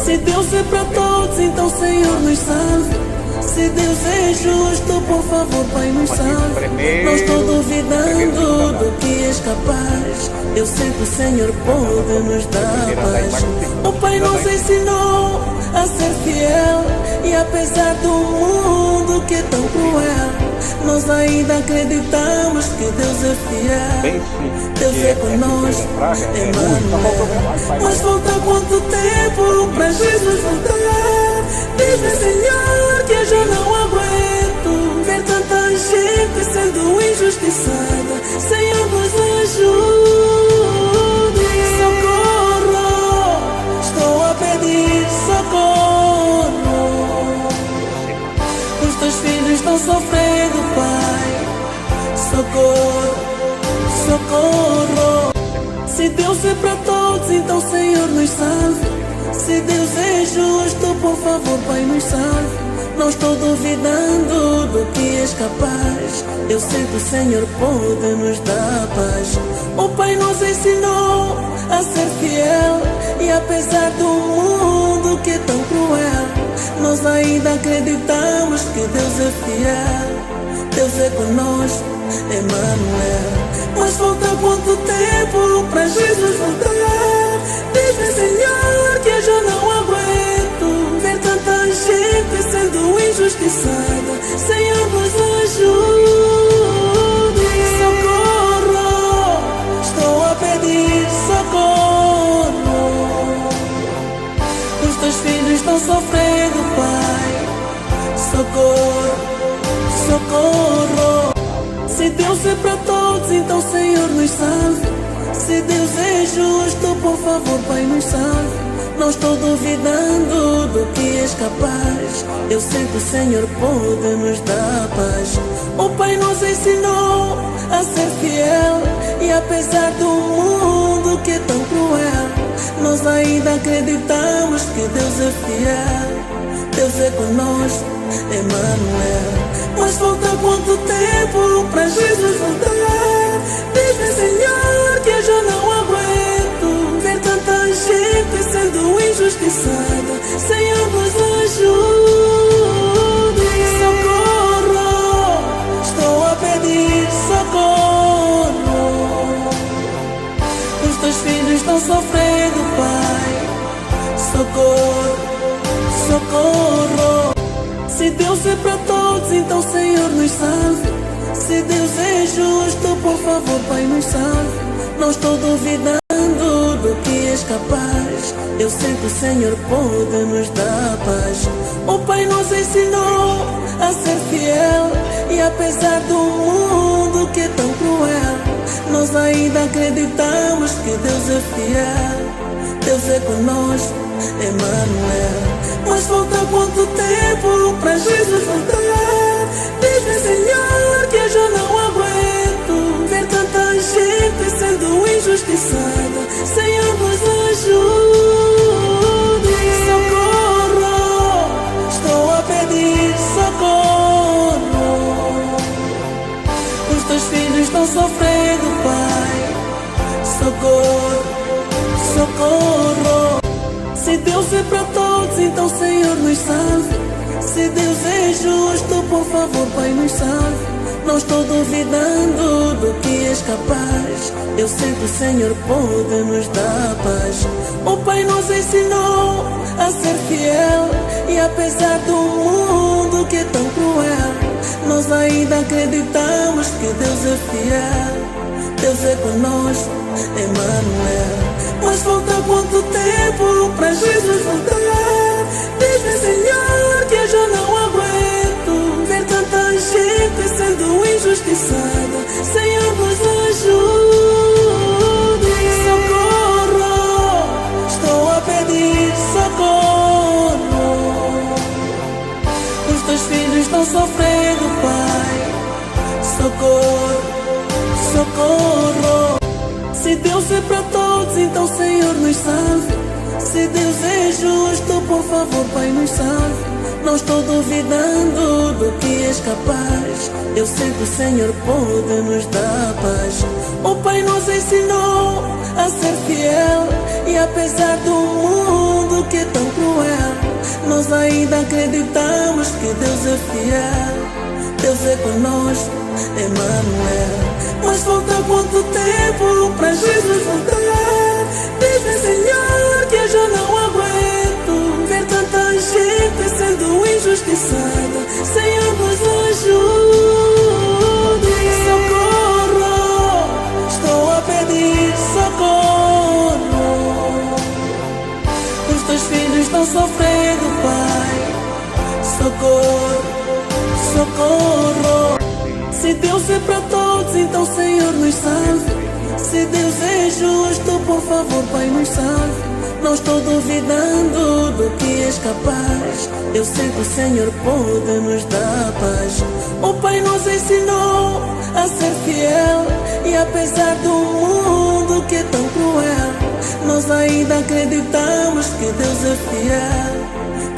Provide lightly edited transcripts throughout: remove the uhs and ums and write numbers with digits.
Se Deus é para todos, então Senhor nos salve. Se Deus é justo, por favor, Pai, nos salve. Não estou duvidando do que és capaz. Eu sei que o Senhor pode nos dar paz. O Pai nos ensinou a ser fiel. E apesar do mundo que é tão cruel, nós ainda acreditamos que Deus é fiel. Deus é conosco, Emmanuel. Mas falta quanto tempo para Jesus voltar? Diz-me, Senhor, que eu já não aguento ver tanta gente sendo injustiçada. Senhor, nos ajude. Socorro, estou a pedir socorro. Os teus filhos estão sofrendo, Pai. Socorro, socorro. Se Deus é para todos, então Senhor nos salve. Se Deus é justo, por favor, Pai, nos salve. Não estou duvidando do que és capaz. Eu sei que o Senhor pode nos dar paz. O Pai nos ensinou a ser fiel. E apesar do mundo que é tão cruel, nós ainda acreditamos que Deus é fiel. Deus é conosco, Emmanuel. Mas falta quanto tempo para Jesus voltar? Diz-me, Senhor, que eu já não aguento ver tanta gente sendo injustiçada. Senhor, nos ajude. Socorro, estou a pedir socorro. Os teus filhos estão sofrendo, Pai. Socorro, socorro. Se Deus é para todos, então Senhor nos salve. Se Deus é justo, por favor, Pai, nos salve. Não estou duvidando do que és capaz. Eu sei que o Senhor pode nos dar paz. O Pai nos ensinou a ser fiel. E apesar do mundo que é tão cruel, nós ainda acreditamos que Deus é fiel. Deus é conosco, Emmanuel. Mas falta quanto tempo para Jesus voltar? Diz-me, Senhor, que eu já não aguento ver tanta gente sendo injustiçada. Senhor, nos ajude. Socorro, estou a pedir socorro. Os teus filhos estão sofrendo, Pai. Socorro, socorro. Se Deus é para todos, então Senhor nos salve. Se Deus é justo, por favor, Pai, nos salve. Não estou duvidando do que és capaz. Eu sei que o Senhor pode nos dar paz. O Pai nos ensinou a ser fiel. E apesar do mundo que é tão cruel, nós ainda acreditamos que Deus é fiel. Deus é conosco, Emmanuel. Mas falta quanto tempo para Jesus voltar? Diz-me, Senhor, que eu já não aguento ver tanta gente sendo injustiçada. Senhor, nos ajude. Socorro, estou a pedir socorro. Os teus filhos estão sofrendo, Pai. Socorro, socorro. Se Deus é para todos, então Senhor nos salve. Se Deus é justo, por favor, Pai, nos salve. Não estou duvidando do que és capaz. Eu sei que o Senhor pode nos dar paz. O Pai nos ensinou a ser fiel. E apesar do mundo que é tão cruel, nós ainda acreditamos que Deus é fiel. Deus é conosco, Emmanuel. Mas falta quanto tempo para Jesus voltar? Diz-me, Senhor, que eu já não aguento ver tanta gente sendo injustiçada. Senhor, nos ajude. Socorro, estou a pedir socorro. Os teus filhos estão sofrendo, Pai. Socorro, socorro. Se Deus é para todos, então Senhor nos salve. Se Deus é justo, por favor, Pai, nos salve. Não estou duvidando do que és capaz. Eu sei que o Senhor pode nos dar paz. O Pai nos ensinou a ser fiel. E apesar do mundo que é tão cruel, Nós ainda acreditamos que Deus é fiel. Deus é conosco, Emmanuel. Mas falta quanto tempo pra Jesus voltar? Diz-me, Senhor, que eu já não aguento ver tanta gente sendo injustiçada. Senhor, nos ajude. Socorro, estou a pedir socorro. Os teus filhos estão sofrendo, Pai. Socorro, socorro. Se Deus é para todos, então Senhor nos salve. Se Deus é justo, por favor, Pai, nos salve. Não estou duvidando do que és capaz. Eu sei que o Senhor pode nos dar paz. O Pai nos ensinou a ser fiel. E apesar do mundo que é tão cruel, nós ainda acreditamos que Deus é fiel.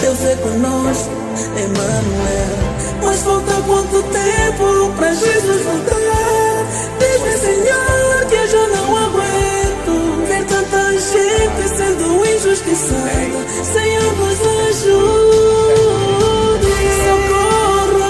Deus é conosco, Emmanuel. Mas falta quanto tempo pra Jesus voltar? Diz-me, Senhor, que eu já não aguento ver tanta gente sendo injustiçada. Senhor, nos ajude. Socorro,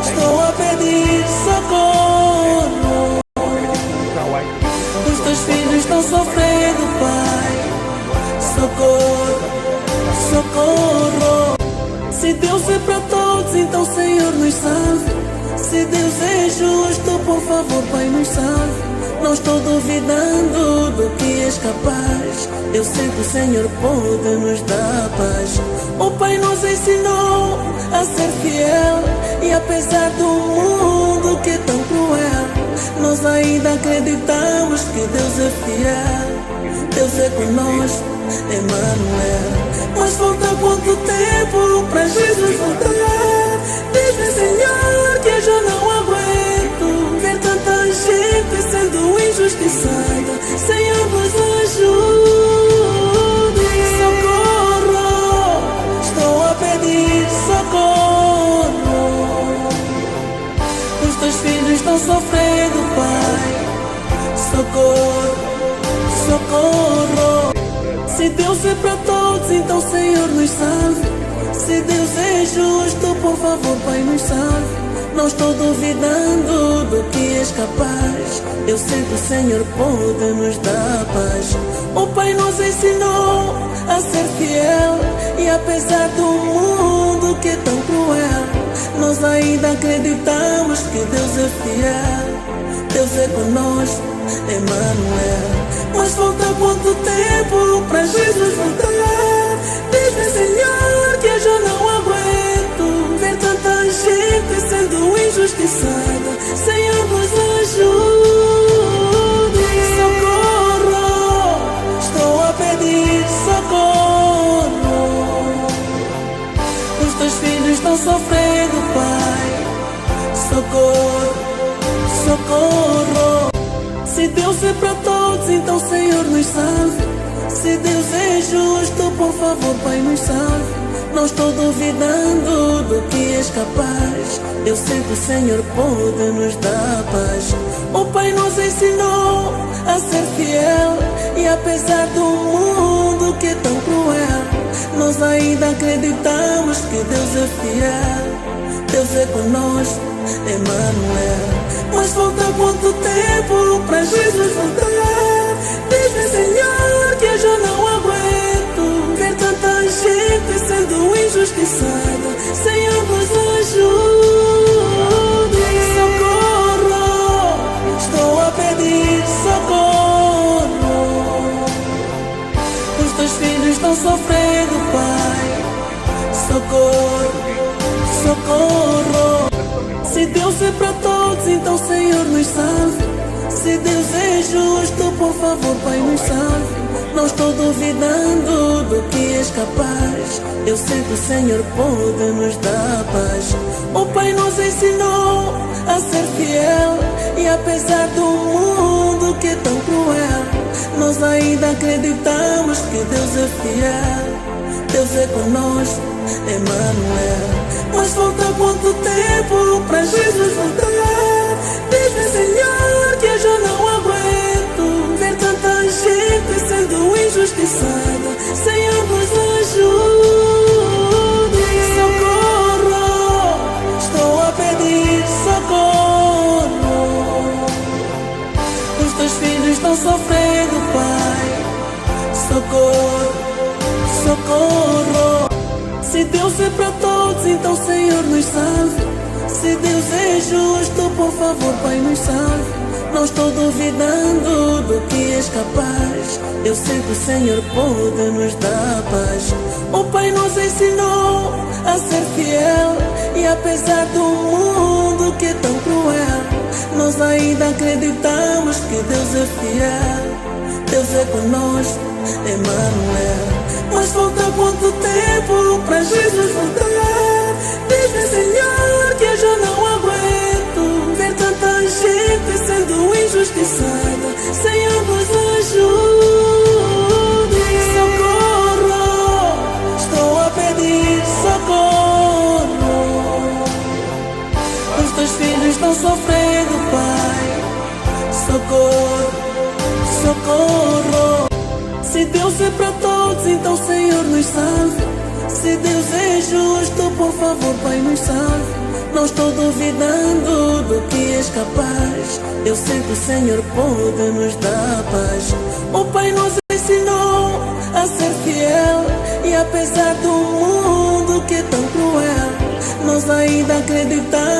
estou a pedir socorro. Os teus filhos estão sofrendo, Pai. Socorro, socorro. Se Deus é para todos, então Senhor nos salve. Se Deus é justo, por favor, Pai, nos salve. Não estou duvidando do que és capaz. Eu sei que o Senhor pode nos dar paz. O Pai nos ensinou a ser fiel. E apesar do mundo que é tão cruel, nós ainda acreditamos que Deus é fiel. Deus é conosco, Emmanuel. Mas falta quanto tempo pra Jesus voltar? Diz-me, Senhor, que eu já não aguento ver tanta gente sendo injustiçada. Senhor, nos ajude. Socorro, estou a pedir socorro. Os teus filhos estão sofrendo, Pai. Socorro, socorro. Se Deus é para todos, então Senhor nos salve. Se Deus é justo, por favor, Pai, nos salve. Não estou duvidando do que és capaz. Eu sei que o Senhor pode nos dar paz. O Pai nos ensinou a ser fiel. E apesar do mundo que é tão cruel, nós ainda acreditamos que Deus é fiel. Deus é conosco, Emmanuel. Mas falta quanto tempo pra Jesus voltar? Diz-me, Senhor, que eu já não aguento ver tanta gente sendo injustiçada. Senhor, nos ajude. Socorro, estou a pedir socorro. Os teus filhos estão sofrendo, Pai. Socorro, socorro. Se Deus é para todos, então Senhor nos salve. Se Deus é justo, por favor, Pai, nos salve. Não estou duvidando do que és capaz. Eu sei que o Senhor pode nos dar paz. O Pai nos ensinou a ser fiel. E apesar do mundo que é tão cruel, nós ainda acreditamos que Deus é fiel. Deus é conosco, Emmanuel. Mas falta quanto tempo pra Jesus voltar? Diz-me, Senhor, que eu já não aguento ver tanta gente sendo injustiçada. Senhor, nos ajude. Socorro, estou a pedir socorro. Os teus filhos estão sofrendo, Pai. Socorro, socorro. Se Deus é para todos, então Senhor nos salve. Se Deus é justo, por favor, Pai, nos salve. Não estou duvidando do que és capaz. Eu sei que o Senhor pode nos dar paz. O Pai nos ensinou a ser fiel. E apesar do mundo que é tão cruel, nós ainda acreditamos que Deus é fiel. Deus é conosco, Emmanuel. Mas falta quanto tempo pra Jesus voltar? Diz-me, Senhor, que eu já não aguento ver tanta gente sendo injustiçada. Senhor, nos ajude. socorro. Se Deus é para todos, então Senhor nos salve. Se Deus é justo, por favor, Pai, nos salve. Não estou duvidando do que és capaz. Eu sei que o Senhor pode nos dar paz. O Pai nos ensinou a ser fiel. E apesar do mundo que é tão cruel, nós ainda acreditamos que Deus é fiel. Deus é conosco, Emmanuel. Mas falta quanto tempo pra Jesus voltar? Diz-me, Senhor, que eu já não aguento ver tanta gente sendo injustiçada. Senhor, nos ajude. Socorro, estou a pedir socorro. Os teus filhos estão sofrendo, Pai. Socorro, socorro. Se Deus é para todos, então Senhor nos salve. Se Deus é justo, por favor, Pai, nos salve. Não estou duvidando do que és capaz. Eu sei que o Senhor pode nos dar paz. O Pai nos ensinou a ser fiel. E apesar do mundo que é tão cruel, nós ainda acreditamos